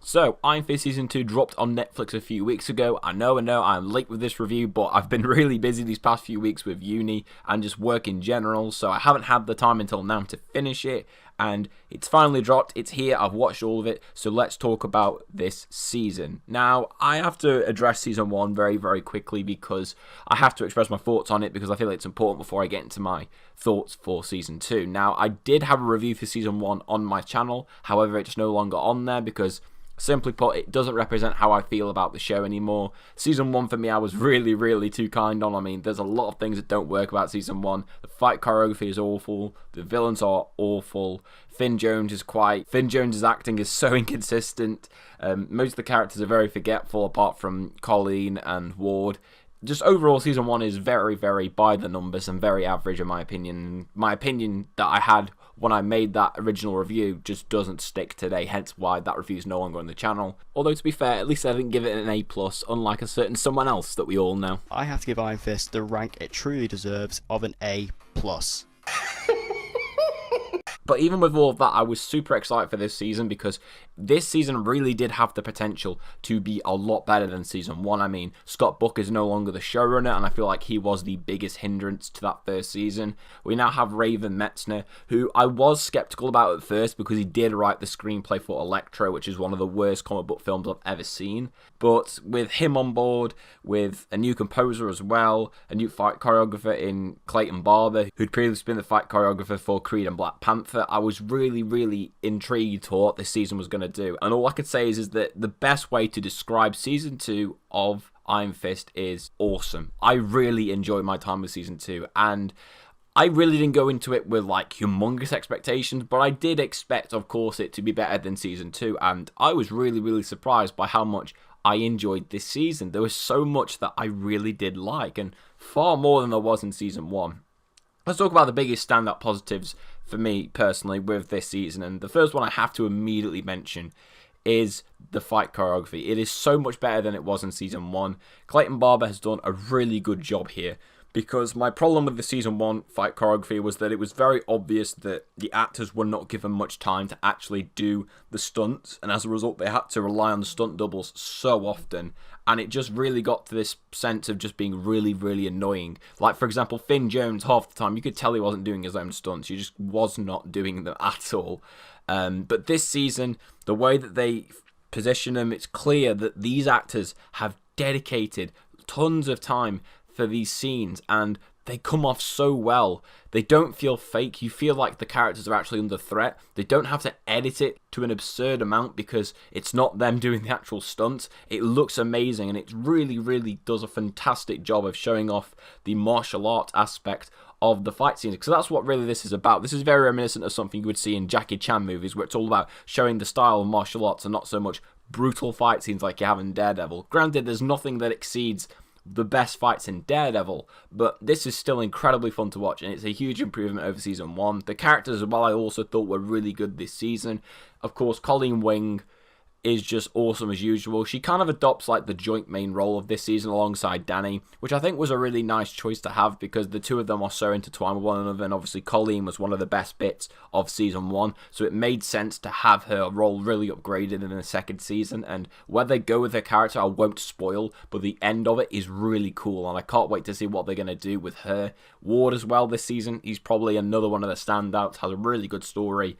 So, Iron Fist Season 2 dropped on Netflix a few weeks ago. I know, I'm late with this review, but I've been really busy these past few weeks with uni and just work in general, so I haven't had the time until now to finish it, and it's finally dropped. It's here, I've watched all of it, so let's talk about this season. Now, I have to address Season 1 very, very quickly because I have to express my thoughts on it because I feel it's important before I get into my thoughts for Season 2. Now, I did have a review for Season 1 on my channel, however, it's no longer on there because simply put, it doesn't represent how I feel about the show anymore. Season 1 for me, I was really, really too kind on. I mean, there's a lot of things that don't work about Season 1. The fight choreography is awful. The villains are awful. Finn Jones' acting is so inconsistent. Most of the characters are very forgetful, apart from Colleen and Ward. Just overall, Season 1 is very, very by the numbers and very average in my opinion. My opinion that I had when I made that original review just doesn't stick today, hence why that review is no longer on the channel. Although, to be fair, at least I didn't give it an A+, unlike a certain someone else that we all know. I have to give Iron Fist the rank it truly deserves of an A+. But even with all of that, I was super excited for this season because this season really did have the potential to be a lot better than Season 1. I mean, Scott Book is no longer the showrunner, and I feel like he was the biggest hindrance to that first season. We now have Raven Metzner, who I was skeptical about at first because he did write the screenplay for Electro, which is one of the worst comic book films I've ever seen. But with him on board, with a new composer as well, a new fight choreographer in Clayton Barber, who'd previously been the fight choreographer for Creed and Black Panther, I was really, really intrigued for what this season was going to do. And all I could say is that the best way to describe Season 2 of Iron Fist is awesome. I really enjoyed my time with Season 2, and I really didn't go into it with like humongous expectations, but I did expect, of course, it to be better than Season 2, and I was really, really surprised by how much I enjoyed this season. There was so much that I really did like, and far more than there was in Season 1. Let's talk about the biggest standout positives for me personally with this season, and the first one I have to immediately mention is the fight choreography. It is so much better than it was in Season 1. Clayton Barber has done a really good job here, because my problem with the Season 1 fight choreography was that it was very obvious that the actors were not given much time to actually do the stunts, and as a result they had to rely on the stunt doubles so often, and it just really got to this sense of just being really, really annoying. Like, for example, Finn Jones, half the time you could tell he wasn't doing his own stunts. He just was not doing them at all. But this season, the way that they position them, it's clear that these actors have dedicated tons of time for these scenes, and they come off so well. They don't feel fake. You feel like the characters are actually under threat. They don't have to edit it to an absurd amount because it's not them doing the actual stunts. It looks amazing, and it really, really does a fantastic job of showing off the martial art aspect of the fight scenes, because that's what really this is about. This is very reminiscent of something you would see in Jackie Chan movies, where it's all about showing the style of martial arts and not so much brutal fight scenes like you have in Daredevil. Granted, there's nothing that exceeds the best fights in Daredevil, but this is still incredibly fun to watch, and it's a huge improvement over Season 1. The characters as well I also thought were really good this season. Of course, Colleen Wing is just awesome as usual. She kind of adopts like the joint main role of this season alongside Danny, which I think was a really nice choice to have because the two of them are so intertwined with one another, and obviously Colleen was one of the best bits of Season 1, so it made sense to have her role really upgraded in the second season. And where they go with her character I won't spoil, but the end of it is really cool, and I can't wait to see what they're going to do with her. Ward as well this season, he's probably another one of the standouts, has a really good story.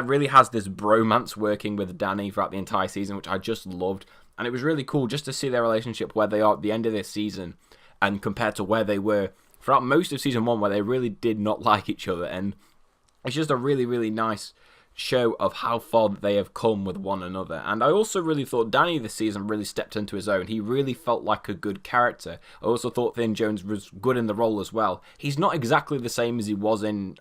Really has this bromance working with Danny throughout the entire season, which I just loved, and it was really cool just to see their relationship where they are at the end of this season and compared to where they were throughout most of Season 1, where they really did not like each other. And it's just a really, really nice show of how far they have come with one another. And I also really thought Danny this season really stepped into his own. He really felt like a good character. I also thought Finn Jones was good in the role as well. He's not exactly the same as he was in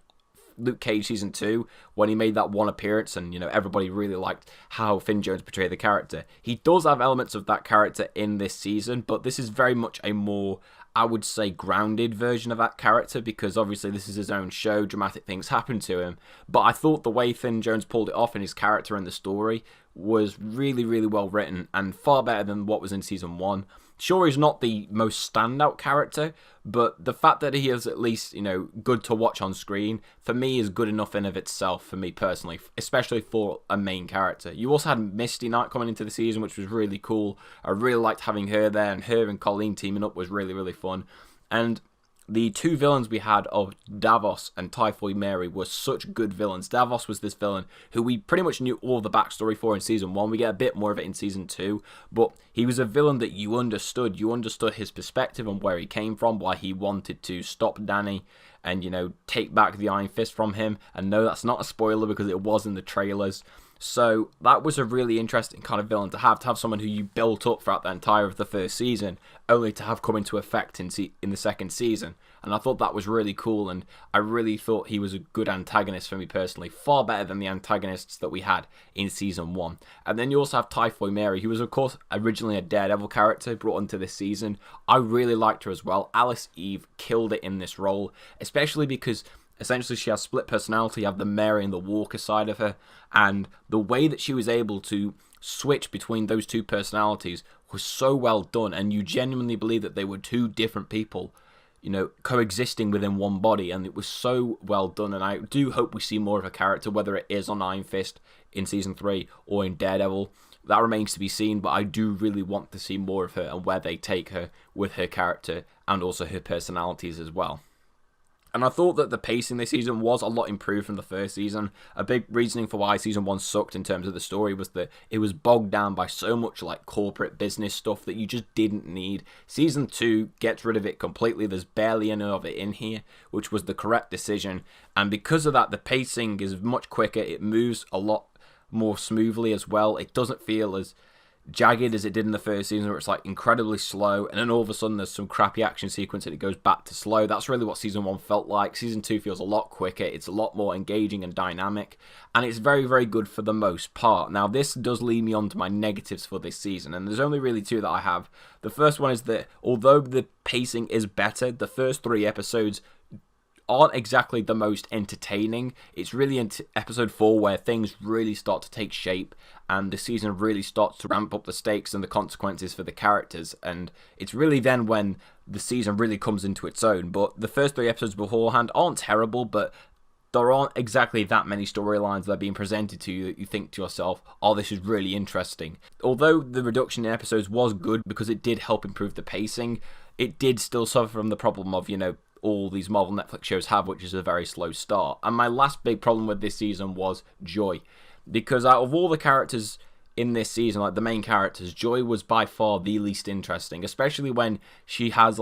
Luke Cage Season 2 when he made that one appearance, and everybody really liked how Finn Jones portrayed the character. He does have elements of that character in this season, but this is very much a more, I would say, grounded version of that character, because obviously this is his own show, dramatic things happen to him. But I thought the way Finn Jones pulled it off in his character and the story was really, really well written and far better than what was in season 1. Sure, he's not the most standout character, but the fact that he is at least, good to watch on screen, for me, is good enough in of itself, for me personally, especially for a main character. You also had Misty Knight coming into the season, which was really cool. I really liked having her there, and her and Colleen teaming up was really, really fun. And the two villains we had of Davos and Typhoid Mary were such good villains. Davos was this villain who we pretty much knew all the backstory for in season 1. We get a bit more of it in season 2, but he was a villain that you understood. You understood his perspective and where he came from, why he wanted to stop Dany and, take back the Iron Fist from him. And no, that's not a spoiler because it was in the trailers. So that was a really interesting kind of villain to have someone who you built up throughout the entire of the first season, only to have come into effect in the second season. And I thought that was really cool, and I really thought he was a good antagonist for me personally, far better than the antagonists that we had in season 1. And then you also have Typhoid Mary, who was of course originally a Daredevil character brought into this season. I really liked her as well. Alice Eve killed it in this role, especially because essentially she has split personality. You have the Mary and the Walker side of her, and the way that she was able to switch between those two personalities was so well done, and you genuinely believe that they were two different people, coexisting within one body, and it was so well done. And I do hope we see more of her character, whether it is on Iron Fist in season 3 or in Daredevil. That remains to be seen, but I do really want to see more of her and where they take her with her character and also her personalities as well. And I thought that the pacing this season was a lot improved from the first season. A big reasoning for why season 1 sucked in terms of the story was that it was bogged down by so much corporate business stuff that you just didn't need. Season 2 gets rid of it completely. There's barely any of it in here, which was the correct decision. And because of that, the pacing is much quicker. It moves a lot more smoothly as well. It doesn't feel as jagged as it did in the first season, where it's incredibly slow, and then all of a sudden there's some crappy action sequence and it goes back to slow. That's really what season 1 felt like. Season 2 feels a lot quicker. It's a lot more engaging and dynamic, and it's very, very good for the most part. Now, this does lead me on to my negatives for this season, and there's only really 2 that I have. The first one is that although the pacing is better, the first 3 episodes aren't exactly the most entertaining. It's really in episode 4 where things really start to take shape and the season really starts to ramp up the stakes and the consequences for the characters, and it's really then when the season really comes into its own. But the first 3 episodes beforehand aren't terrible, but there aren't exactly that many storylines that are being presented to you that you think to yourself, oh, this is really interesting. Although the reduction in episodes was good because it did help improve the pacing, it did still suffer from the problem of, all these Marvel Netflix shows have, which is a very slow start. And my last big problem with this season was Joy. Because out of all the characters in this season, the main characters, Joy was by far the least interesting, especially when she has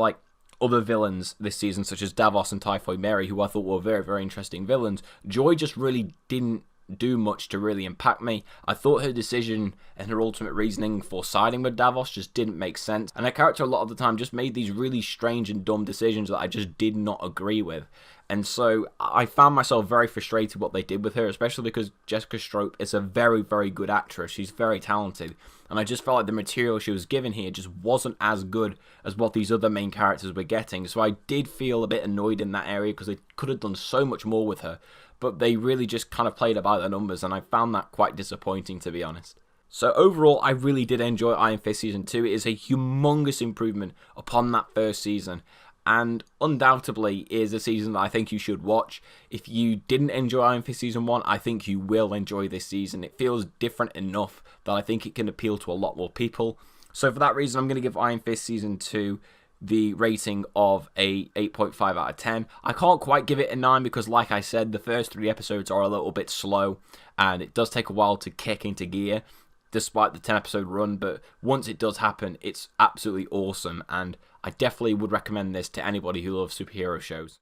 other villains this season, such as Davos and Typhoid Mary, who I thought were very, very interesting villains. Joy just really didn't do much to really impact me. I thought her decision and her ultimate reasoning for siding with Davos just didn't make sense, and her character a lot of the time just made these really strange and dumb decisions that I just did not agree with. And so I found myself very frustrated what they did with her, especially because Jessica Stroop is a very, very good actress. She's very talented, and I just felt like the material she was given here just wasn't as good as what these other main characters were getting. So I did feel a bit annoyed in that area because they could have done so much more with her, but they really just kind of played about the numbers, and I found that quite disappointing, to be honest. So overall, I really did enjoy Iron Fist Season 2. It is a humongous improvement upon that first season, and undoubtedly is a season that I think you should watch. If you didn't enjoy Iron Fist Season 1, I think you will enjoy this season. It feels different enough that I think it can appeal to a lot more people. So for that reason, I'm going to give Iron Fist Season 2 the rating of a 8.5 out of 10. I can't quite give it a 9 because, like I said, the first 3 episodes are a little bit slow and it does take a while to kick into gear despite the 10 episode run, but once it does happen, it's absolutely awesome, and I definitely would recommend this to anybody who loves superhero shows.